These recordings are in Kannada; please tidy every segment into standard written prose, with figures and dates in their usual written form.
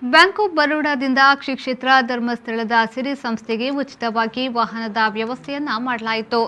ಬ್ಯಾಂಕ್ ಆಫ್ ಬರೋಡಾದಿಂದ ಶ್ರೀ ಕ್ಷೇತ್ರ ಧರ್ಮಸ್ಥಳದ ಸಿರಿ ಸಂಸ್ಥೆಗೆ ಉಚಿತವಾಗಿ ವಾಹನದ ವ್ಯವಸ್ಥೆಯನ್ನ ಮಾಡಲಾಯಿತು.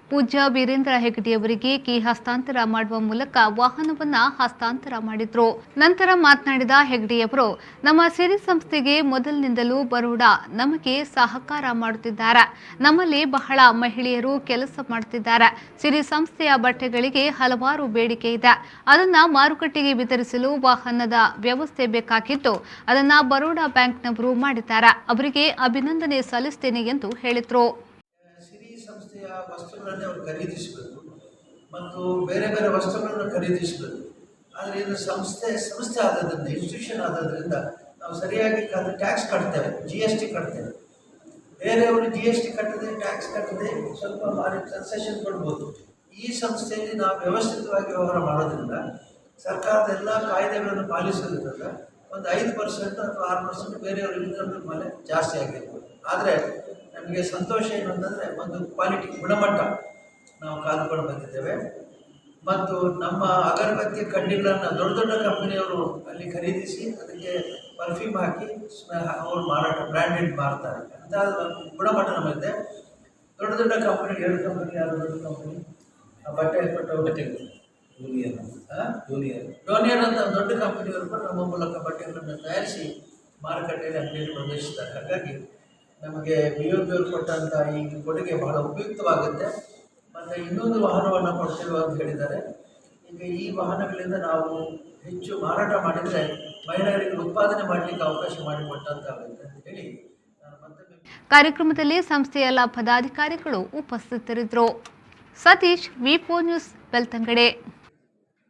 ಪೂಜ್ಯ ವೀರೇಂದ್ರ ಹೆಗ್ಗಡೆಯವರಿಗೆ ಕೀ ಹಸ್ತಾಂತರ ಮಾಡುವ ಮೂಲಕ ವಾಹನವನ್ನ ಹಸ್ತಾಂತರ ಮಾಡಿದ್ರು. ನಂತರ ಮಾತನಾಡಿದ ಹೆಗ್ಗಡೆಯವರು, ನಮ್ಮ ಸಿರಿ ಸಂಸ್ಥೆಗೆ ಮೊದಲಿನಿಂದಲೂ ಬರೋಡಾ ನಮಗೆ ಸಹಕಾರ ಮಾಡುತ್ತಿದ್ದಾರೆ. ನಮ್ಮಲ್ಲಿ ಬಹಳ ಮಹಿಳೆಯರು ಕೆಲಸ ಮಾಡುತ್ತಿದ್ದಾರೆ. ಸಿರಿ ಸಂಸ್ಥೆಯ ಬಟ್ಟೆಗಳಿಗೆ ಹಲವಾರು ಬೇಡಿಕೆ ಇದೆ. ಅದನ್ನ ಮಾರುಕಟ್ಟೆಗೆ ವಿತರಿಸಲು ವಾಹನದ ವ್ಯವಸ್ಥೆ ಬೇಕಾಗಿದ್ದು ಅದನ್ನ ಬರೋಡಾ ಬ್ಯಾಂಕ್ನವರು ಮಾಡಿದ್ದಾರೆ. ಅವರಿಗೆ ಅಭಿನಂದನೆ ಸಲ್ಲಿಸುತ್ತೇನೆ ಎಂದು ಹೇಳಿದರು. ಸಿರಿ ಸಂಸ್ಥೆಯ ವಸ್ತುಗಳನ್ನು ಅವರು ಖರೀದಿಸಬೇಕು ಮತ್ತು ಬೇರೆ ಬೇರೆ ವಸ್ತುಗಳನ್ನು ಖರೀದಿಸಬೇಕು. ಆದರೆ ಇದು ಸಂಸ್ಥೆ ಆದದ್ರಿಂದ, ಇನ್ಸ್ಟಿಟ್ಯೂಷನ್ ಆದದ್ರಿಂದ ನಾವು ಸರಿಯಾಗಿ ಟ್ಯಾಕ್ಸ್ ಕಟ್ತೇವೆ, GST ಕಟ್ತೇವೆ. ಬೇರೆಯವರು GST ಕಟ್ಟದೆ, ಟ್ಯಾಕ್ಸ್ ಕಟ್ಟದೆ ಸ್ವಲ್ಪ ಮಾರಿ ಕನ್ಸೆಷನ್ ಕೊಡ್ಬೋದು. ಈ ಸಂಸ್ಥೆಯಲ್ಲಿ ನಾವು ವ್ಯವಸ್ಥಿತವಾಗಿ ವ್ಯವಹಾರ ಮಾಡೋದ್ರಿಂದ ಸರ್ಕಾರದ ಎಲ್ಲ ಕಾಯ್ದೆಗಳನ್ನು ಪಾಲಿಸೋದ್ರಿಂದ ಒಂದು 5% ಅಥವಾ 6% ಬೇರೆಯವರು ಇನ್ಕಮ್ ಮೇಲೆ ಜಾಸ್ತಿ ಆಗಿರ್ಬೋದು. ಆದರೆ ನಮಗೆ ಸಂತೋಷ ಏನು ಅಂತಂದರೆ, ಒಂದು ಕ್ವಾಲಿಟಿ, ಗುಣಮಟ್ಟ ನಾವು ಕಾದುಕೊಂಡು ಬಂದಿದ್ದೇವೆ. ಮತ್ತು ನಮ್ಮ ಅಗರಬತ್ತಿ ಕಡ್ಡಿಗಳನ್ನು ದೊಡ್ಡ ದೊಡ್ಡ ಕಂಪನಿಯವರು ಅಲ್ಲಿ ಖರೀದಿಸಿ ಅದಕ್ಕೆ ಪರ್ಫ್ಯೂಮ್ ಹಾಕಿ ಅವರು ಬ್ರ್ಯಾಂಡೆಡ್ ಮಾರ್ತಾರೆ. ಅಂತ ಗುಣಮಟ್ಟ ನಮ್ಮಲ್ಲಿದೆ. ದೊಡ್ಡ ದೊಡ್ಡ ಕಂಪನಿ, 2 ಕಂಪನಿ, ಯಾರು ದೊಡ್ಡ ಕಂಪನಿ ಬಟ್ಟೆ ಕೊಟ್ಟವರು ಡೋನಿಯರ್ ಅಂತ ದೊಡ್ಡ ಕಂಪನಿಯವರು ಕೂಡ ನಮ್ಮ ಮೂಲಕ ಬಟ್ಟೆಗಳನ್ನು ತಯಾರಿಸಿ ಮಾರುಕಟ್ಟೆಯಲ್ಲಿ ಅಂಗಡಿಯಲ್ಲಿ ಪ್ರವೇಶಿಸ್ತಾರೆ. ಹಾಗಾಗಿ ನಮಗೆ BOPಯವರು ಕೊಟ್ಟಂಥ ಈ ಕೊಡುಗೆ ಬಹಳ ಉಪಯುಕ್ತವಾಗುತ್ತೆ. ಮತ್ತು ಇನ್ನೊಂದು ವಾಹನವನ್ನು ಕೊಡ್ತೇವೆ ಅಂತ ಹೇಳಿದ್ದಾರೆ. ಈಗ ಈ ವಾಹನಗಳಿಂದ ನಾವು ಹೆಚ್ಚು ಮಾರಾಟ ಮಾಡಿದರೆ ಮಹಿಳೆಯರಿಗೆ ಉತ್ಪಾದನೆ ಮಾಡಲಿಕ್ಕೆ ಅವಕಾಶ ಮಾಡಿಕೊಟ್ಟಂತಾಗುತ್ತೆ ಅಂತ ಹೇಳಿ ನಾನು ಮತ್ತೊಮ್ಮೆ. ಕಾರ್ಯಕ್ರಮದಲ್ಲಿ ಸಂಸ್ಥೆಯ ಎಲ್ಲ ಪದಾಧಿಕಾರಿಗಳು ಉಪಸ್ಥಿತರಿದ್ದರು. ಸತೀಶ್, ವಿ4 ನ್ಯೂಸ್, ಬೆಳ್ತಂಗಡೆ.